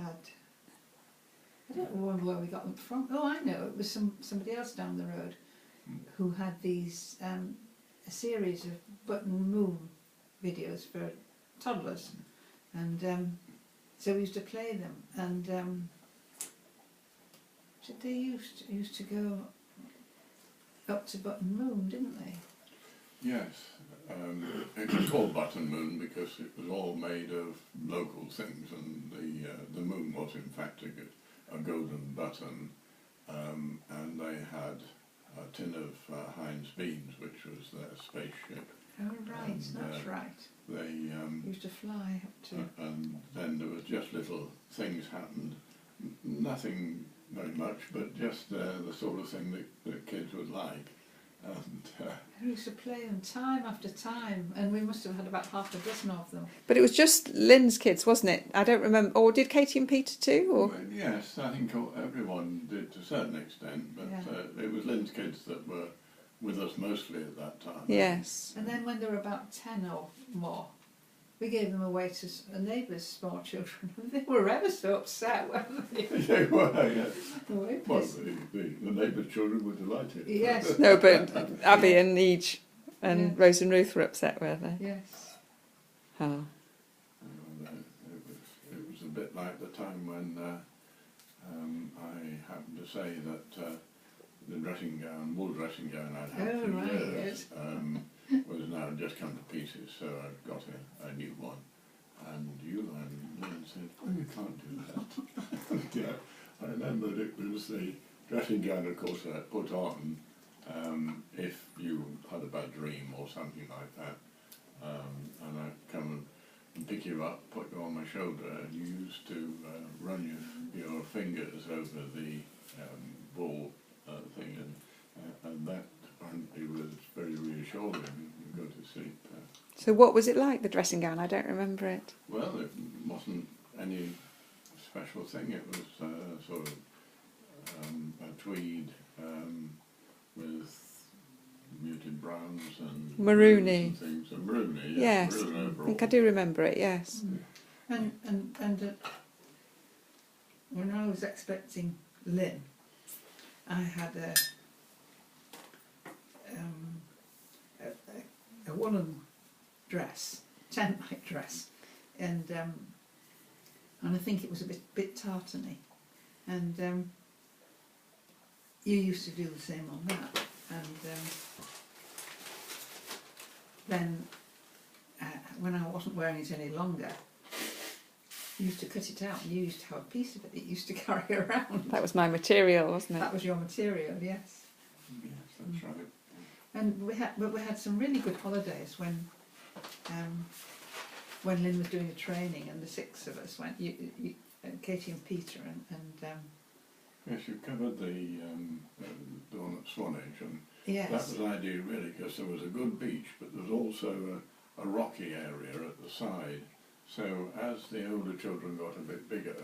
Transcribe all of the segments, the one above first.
had, I don't remember where we got them from. Oh, I know, it was somebody else down the road who had these, a series of button moon videos for toddlers, and so we used to play them, and they used to go up to Button Moon, didn't they? Yes, it was called Button Moon because it was all made of local things, and the moon was in fact a golden button, and they had a tin of Heinz beans, which was their spaceship. Oh right, And, that's right. They used to fly up to. and then there was just little things happened, nothing very much, but just the sort of thing that kids would like. And We used to play them time after time, and we must have had about half a dozen of them. But it was just Lynn's kids, wasn't it? I don't remember. Or did Katie and Peter too? Or? well, yes, I think everyone did to a certain extent, but Yeah. it was Lynn's kids that were with us mostly at that time. Yes. And then when there were about 10 or more, we gave them away to a neighbour's small children. They were ever so upset, weren't they? They were, yes. Well, The neighbour's children were delighted. yes. No, but Abby and Neej and Yeah. Rose and Ruth were upset, were they? Yes. Oh. It was a bit like the time when I happened to say that the dressing gown, wool dressing gown I'd had Oh, for right, years, was now just come to pieces, so I got a new one. And Lynn said, "Oh, you can't do that." And, yeah, I remembered it was the dressing gown, of course, I put on if you had a bad dream or something like that. And I'd come and pick you up, put you on my shoulder, and you used to run your fingers over the wool thing, and that apparently was very reassuring. You go to sleep. So what was it like, the dressing gown? I don't remember it. Well, it wasn't any special thing. It was sort of a tweed with muted browns and Maroony. and things. And maroony, Yes, maroon I overall. think I do remember it, yes. And when I was expecting Lynn, I had a woolen dress, tent-like dress, and I think it was a bit tartany, and you used to do the same on that, and then when I wasn't wearing it any longer, you used to cut it out, and you used to have a piece of it that you used to carry around. That was my material, wasn't it? That was your material, yes. Yes, that's right. And we had some really good holidays when Lynn was doing the training, and the six of us went. Katie and Peter and Yes, you covered the one at Swanage, and yes, that was ideal really, because there was a good beach, but there was also a rocky area at the side. So as the older children got a bit bigger,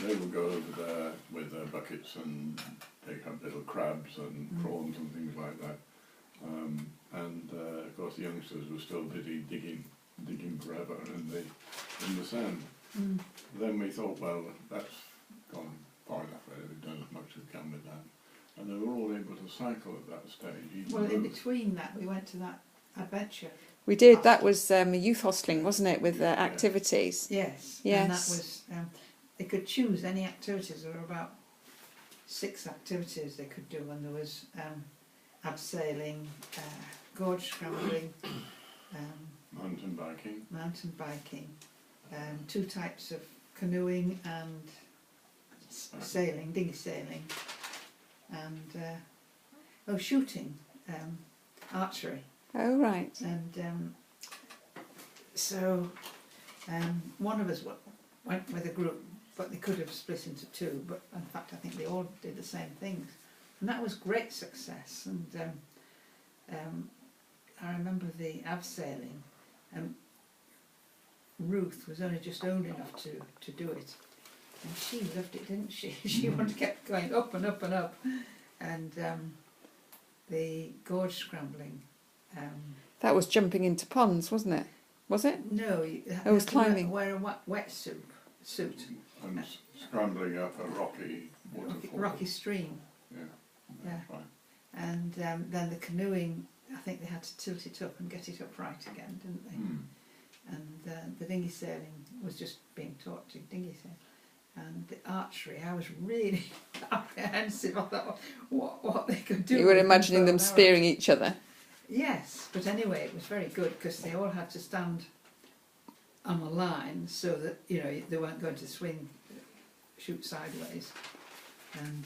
they would go over there with their buckets and pick up little crabs and prawns and things like that. And of course the youngsters were still busy digging forever in the sand. Then we thought, well, that's gone far enough, really. We've done as much as we can with that. And they were all able to cycle at that stage. Even well, in between that, we went to that adventure. We did, that was a youth hostelling, wasn't it, with activities? Yes. Yes. And that was they could choose any activities. There were about 6 activities they could do, and there was abseiling, gorge scrambling, mountain biking, 2 types of canoeing and sailing, dinghy sailing, and shooting, archery. Oh, right. And so one of us went with a group, but they could have split into 2, but in fact I think they all did the same things, and that was great success. And I remember the abseiling, and Ruth was only just old enough to do it, and she loved it, didn't she? She wanted to keep going up and up and up. And the gorge scrambling, That was jumping into ponds, wasn't it? Was it? no, you Oh, it was had to climbing. wear a wetsuit. And scrambling up a rocky waterfall. rocky stream. Yeah, Yeah. that's right. And then the canoeing, I think they had to tilt it up and get it upright again, didn't they? Mm. And the dinghy sailing was just being taught to dinghy sail. And the archery, I was really apprehensive. I thought what they could do. You were with imagining them bow and arrow. spearing each other. Yes, but anyway, it was very good because they all had to stand on a line so that, you know, they weren't going to shoot sideways. And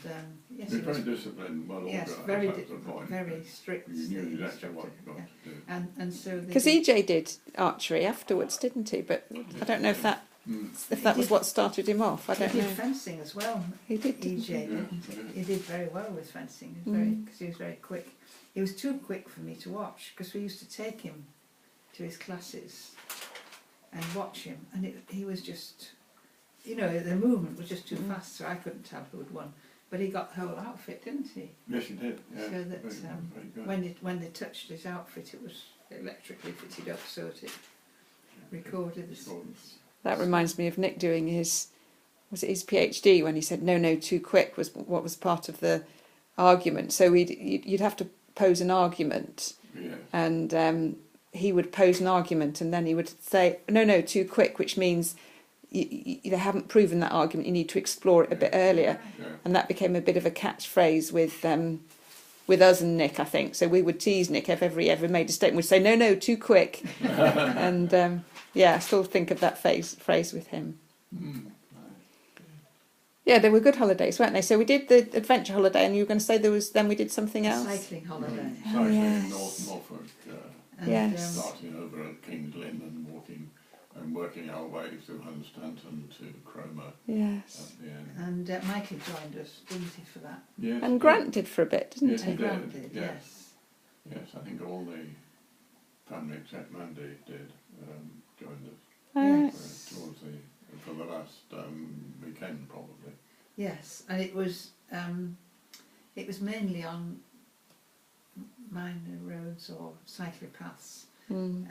yes, You're it was very disciplined, well yes, organised, very, that's the point. very strict. You knew the exactly what instructor, you got yeah. to do. And so they Because did- EJ did archery afterwards, didn't he? But I don't know if that Mm. was what started him off. I don't he know. did fencing as well. He did, didn't EJ he? did. Yeah. He did very well with fencing. He was Mm. because he was very quick. He was too quick for me to watch because we used to take him to his classes and watch him, and he was just, you know, the movement was just too Mm. fast, so I couldn't tell who had won. But he got the whole outfit, didn't he? Yes, you did. Yeah. So that very good. when they touched his outfit, it was electrically fitted up so that it recorded the. That reminds me of Nick doing his PhD when he said no, too quick was what was part of the argument. So you'd have to pose an argument, Yes. and he would pose an argument, and then he would say no, too quick, which means you haven't proven that argument. You need to explore it a bit earlier, Yeah. and that became a bit of a catchphrase with us and Nick, I think. So we would tease Nick if he ever made a statement. We'd say no, too quick, and yeah, I still think of that phrase with him. Mm. Yeah, they were good holidays, weren't they? So we did the adventure holiday, and you were going to say then we did something else. Cycling holiday. Cycling yes. in North Norfolk, And, Yes. starting over at King's Lynn and working our way through Hunstanton to Cromer Yes. at the end. And Michael joined us, didn't he, for that? Yes, And Grant did for a bit, didn't Yes, he? he Grant did, did, yes. yes. Yes, I think all the family except Mandy did joined us Oh, Yes. for the last weekend probably. Yes, and it was mainly on minor roads or cyclopaths, mm.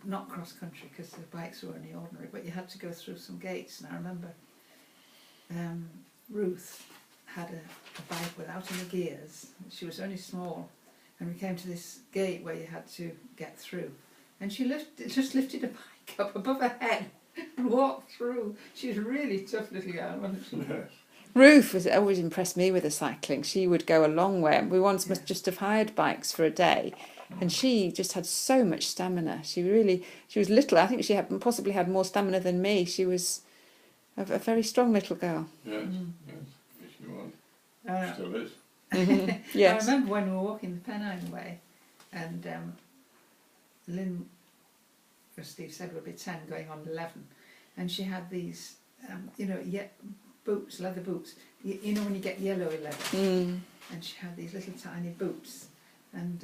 not cross country because the bikes were only ordinary, but you had to go through some gates. And I remember Ruth had a bike without any gears. She was only small, and we came to this gate where you had to get through, and she just lifted a bike up above her head and walked through. She was a really tough little girl, wasn't she? Yes. Ruth was always impressed me with the cycling. She would go a long way. We once must just have hired bikes for a day, and she just had so much stamina. She was little. I think she possibly had more stamina than me. She was a very strong little girl. Yes, Mm. yes, she was. Uh, Still is. Yes. I remember when we were walking the Pennine way, and Lynn, as Steve said, would be 10 going on 11, and she had these, boots, leather boots. You know when you get yellow leather, Mm. and she had these little tiny boots, and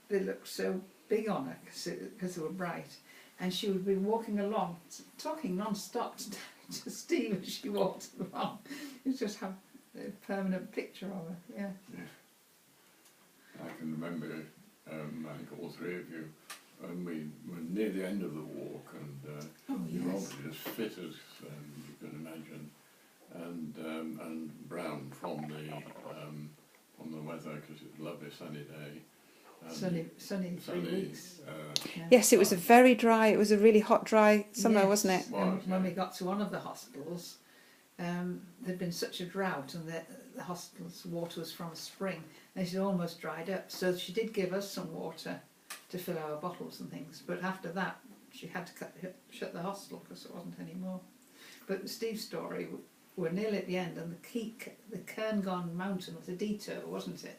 they looked so big on her because they were bright, and she would be walking along, talking non-stop to Steve as she walked along. You just have a permanent picture of her, yeah. I can remember, I think all three of you, we were near the end of the walk, and Oh, you were yes. obviously as fit as you can imagine, and brown from the weather because it was a lovely sunny day. Sunny 3 weeks. Yeah. Yes, it was it was a really hot, dry summer, Yes. wasn't it? Was, When we yeah. got to one of the hospitals, there'd been such a drought, and the hospital's water was from a spring, and it had almost dried up. So she did give us some water to fill our bottles and things, but after that she had to shut the hostel because there wasn't any more. But Steve's story, we're nearly at the end, and the Cairngorm mountain was a detour, wasn't it?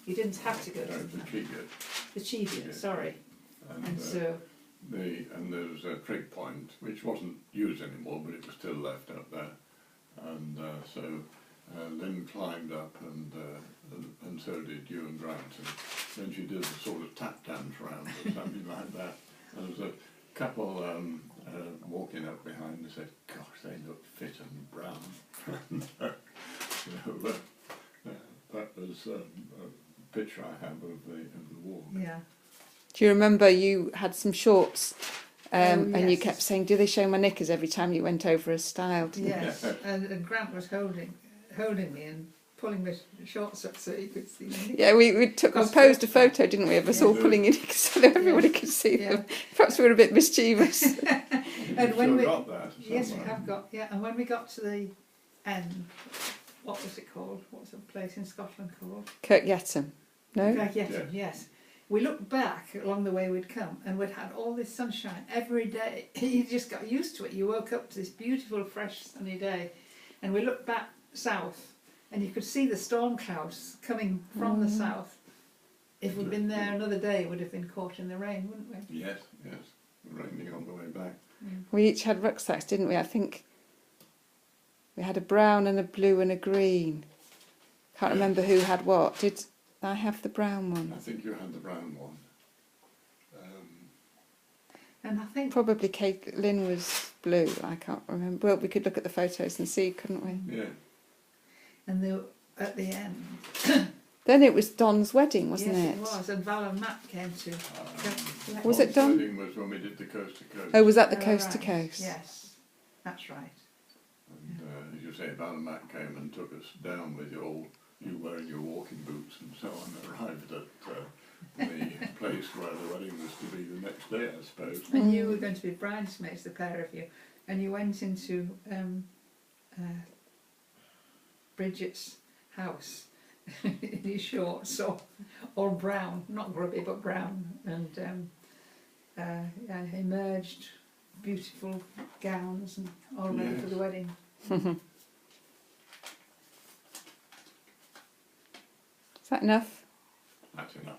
You didn't have to go to The Cheviot. the Cheviot, Yeah. sorry. And so And there was a trig point which wasn't used anymore, but it was still left up there. And so Lynn climbed up, and so did you and Grant. And then she did a sort of tap dance round or something like that. And there was a couple walking up behind and said, "Gosh, they look fit and brown." That was a picture I have of the walk. yeah. Do you remember you had some shorts And you yes. kept saying, "Do they show my knickers?" every time you went over a stile. didn't you? Yes, and Grant was holding me and pulling my shorts up so he could see me. Yeah, we posed a photo, didn't we, of us Yeah. all pulling in so that everybody could see them. Perhaps we were a bit mischievous. And when You've we- still got that Yes, we somewhere. have got, yeah, and when we got to the end, what was it called? What's the place in Scotland called? Kirkyetum. No? Grandad, yes. We looked back along the way we'd come and we'd had all this sunshine every day. You just got used to it. You woke up to this beautiful, fresh, sunny day. And we looked back south and you could see the storm clouds coming from the south. If we'd been there another day, it would have been caught in the rain, wouldn't we? Yes, yes. Raining on the way back. We each had rucksacks, didn't we? I think we had a brown and a blue and a green. Can't remember who had what. Did I have the brown one? I think you had the brown one. And I think Probably Lynn was blue. I can't remember. Well, we could look at the photos and see, couldn't we? Yeah. and at the end, Then it was Don's wedding, wasn't yes, it? it was, and Val and Matt came to. Was it Don? Wedding was when we did the coast to coast. Oh, was that the Oh, coast to right. coast? Yes, that's right. And as you say, Val and Matt came and took us down with you wearing your walking boots and so on, and arrived at the place where the wedding was to be the next day, I suppose. And you were going to be bridesmaids, the pair of you, and you went into Bridget's house in his shorts, all brown, not grubby but brown, and emerged beautiful gowns and all ready for Yes. the wedding. Is that enough? That's enough.